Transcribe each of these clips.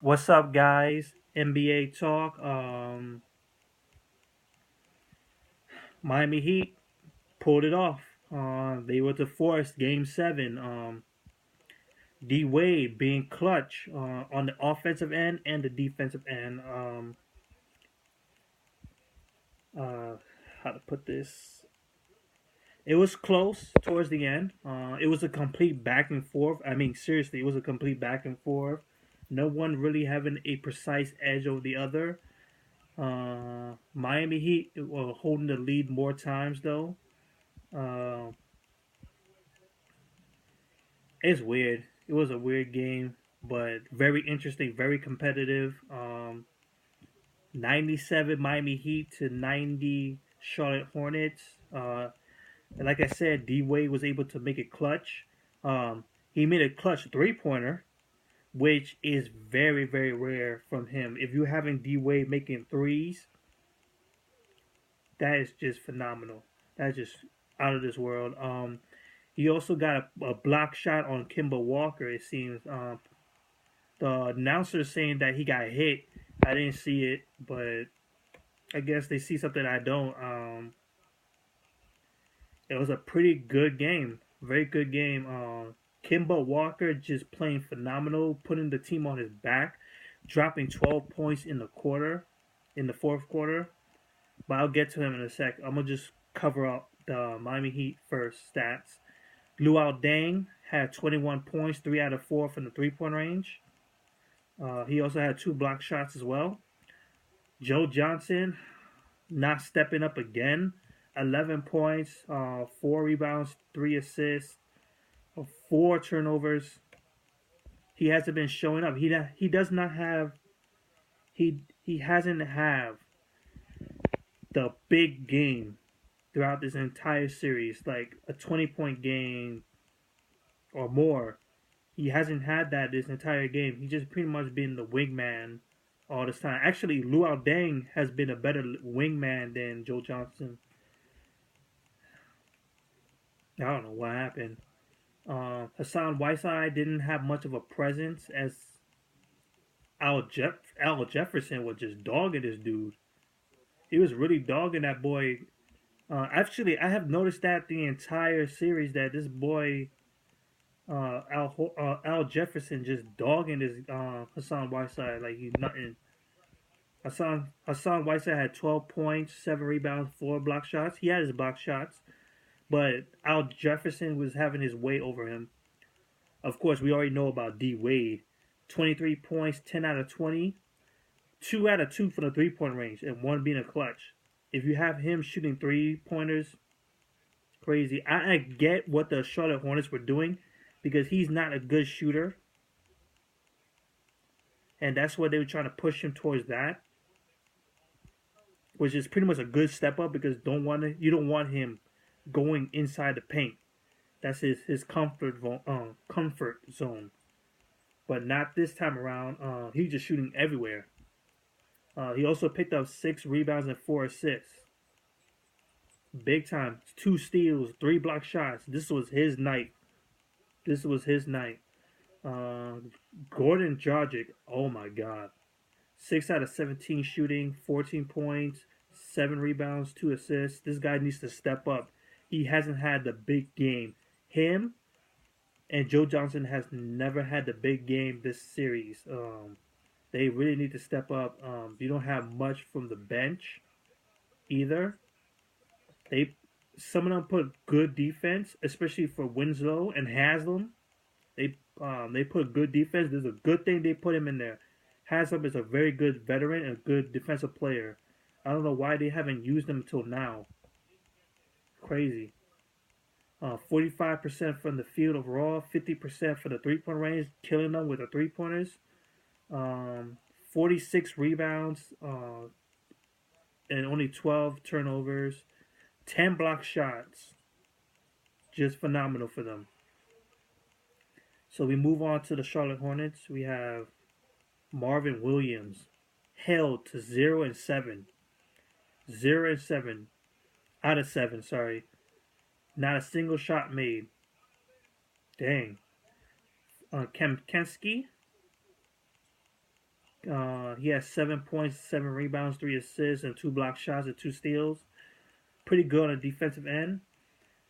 What's up, guys? NBA talk. Miami Heat pulled it off. They were to force Game Seven. D Wade being clutch on the offensive end and the defensive end. Uh, how to put this? It was close towards the end. It was a complete back and forth. I mean, seriously, it was a complete back and forth. No one really having a precise edge over the other. Miami Heat were holding the lead more times though. Uh, it's weird. It was a weird game, but very interesting, very competitive. 97 Miami Heat to 90 Charlotte Hornets. And like I said, D Wade was able to make it clutch. He made a clutch 3 pointer, which is very, very rare from him. If you're having D Wade making threes, that is just phenomenal. That's just out of this world. He also got a block shot on Kimba Walker. It seems the announcer saying that he got hit. I didn't see it, but I guess they see something I don't. It was a pretty good game, very good game. Kimba Walker just playing phenomenal, putting the team on his back, dropping 12 points in the fourth quarter. But I'll get to him in a sec. I'm gonna just cover up the Miami Heat first stats. Luau Deng had 21 points, 3 out of 4 from the 3 point range. He also had 2 block shots as well. Joe Johnson not stepping up again. 11 points, 4 rebounds, 3 assists, 4 turnovers. He hasn't been showing up. He does not have he hasn't have the big game throughout this entire series, like a 20-point game or more. He hasn't had that this entire game. He's just pretty much been the wingman all this time. Actually, Luau Deng has been a better wingman than Joe Johnson. I don't know what happened. Hassan Whiteside didn't have much of a presence as Al Jefferson was just dogging this dude. He was really dogging that boy. Actually, I have noticed that the entire series that this boy Al Jefferson just dogging his Hassan Whiteside like he's nothing. Hassan Whiteside had 12 points, 7 rebounds, 4 block shots. He had his block shots, but Al Jefferson was having his way over him. Of course, we already know about D Wade. 23 points, 10 out of 20, 2 out of 2 from the 3 point range, and one being a clutch. If you have him shooting 3 pointers, crazy. I get what the Charlotte Hornets were doing because he's not a good shooter, and that's why they were trying to push him towards that, which is pretty much a good step up because you don't want him going inside the paint. That's his comfort zone. But not this time around. He's just shooting everywhere. He also picked up 6 rebounds and 4 assists. Big time. 2 steals, 3 block shots. This was his night. This was his night. Uh, Gordon Dragic. Oh my God. 6 out of 17 shooting, 14 points, 7 rebounds, 2 assists. This guy needs to step up. He hasn't had the big game. Him and Joe Johnson has never had the big game this series. They really need to step up. You don't have much from the bench either. They Some of them put good defense, especially for Winslow and Haslam. They put good defense. There's a good thing they put him in there. Haslam is a very good veteran and a good defensive player. I don't know why they haven't used him until now. Crazy. 45% from the field overall, 50% for the 3 point range, killing them with the 3 pointers. 46 rebounds and only 12 turnovers, 10 block shots. Just phenomenal for them. So we move on to the Charlotte Hornets. We have Marvin Williams held to 0 and 7. 0 and 7 out of 7, sorry. Not a single shot made. Dang. Kemkensky He has 7 points, 7 rebounds, 3 assists, and 2 block shots and 2 steals. Pretty good on the defensive end.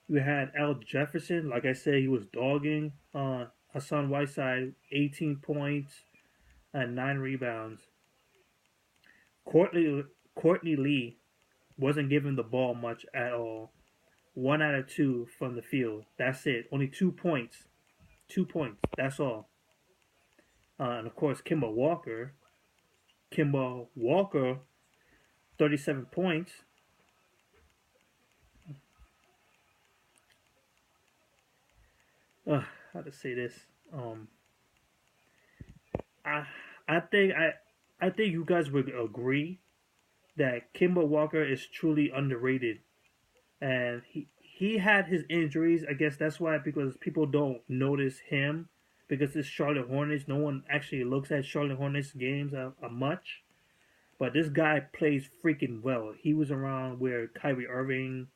You had Al Jefferson. Like I said, he was dogging Hassan Whiteside, 18 points and 9 rebounds. Courtney Lee wasn't given the ball much at all. 1 out of 2 from the field. That's it. Only 2 points. 2 points. That's all. And of course, Kemba Walker, 37 points. How to say this? Um, I I think I think you guys would agree that Kemba Walker is truly underrated, and he had his injuries. I guess that's why, because people don't notice him, because it's Charlotte Hornets. No one actually looks at Charlotte Hornets games much. But this guy plays freaking well. He was around where Kyrie Irving.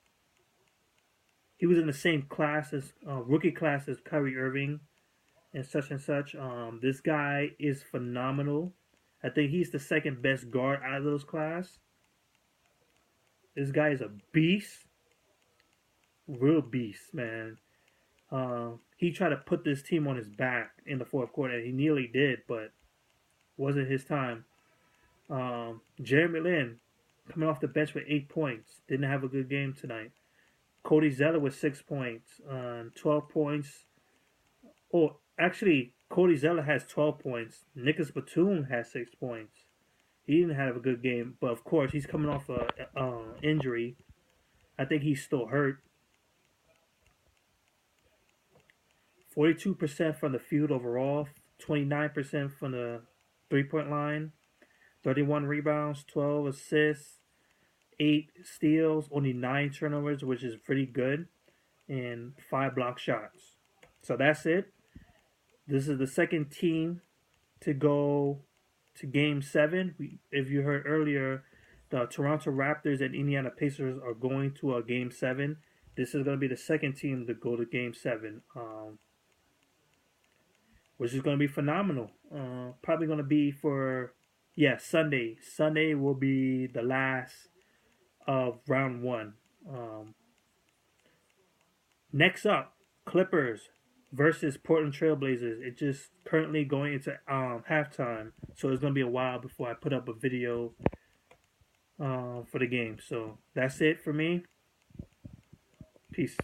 He was in the same class as rookie class as Kyrie Irving and such and such. This guy is phenomenal. I think he's the second best guard out of those class. This guy is a beast, real beast, man. He tried to put this team on his back in the fourth quarter, and he nearly did, but wasn't his time. Jeremy Lin coming off the bench with 8 points, didn't have a good game tonight. Cody Zeller with 6 points, 12 points. Oh, actually, Cody Zeller has 12 points. Nicholas Batum has 6 points. He didn't have a good game, but of course he's coming off a injury. I think he's still hurt. 42% from the field overall, 29% from the 3-point line, 31 rebounds, 12 assists, 8 steals, only 9 turnovers, which is pretty good, and 5 block shots. So that's it. This is the second team to go to Game 7. If you heard earlier, the Toronto Raptors and Indiana Pacers are going to a Game 7. This is going to be the second team to go to Game 7, which is going to be phenomenal. Probably going to be for, Sunday. Sunday will be the last of round 1. Next up, Clippers versus Portland Trailblazers. It's just currently going into halftime, so it's gonna be a while before I put up a video for the game. So that's it for me. Peace.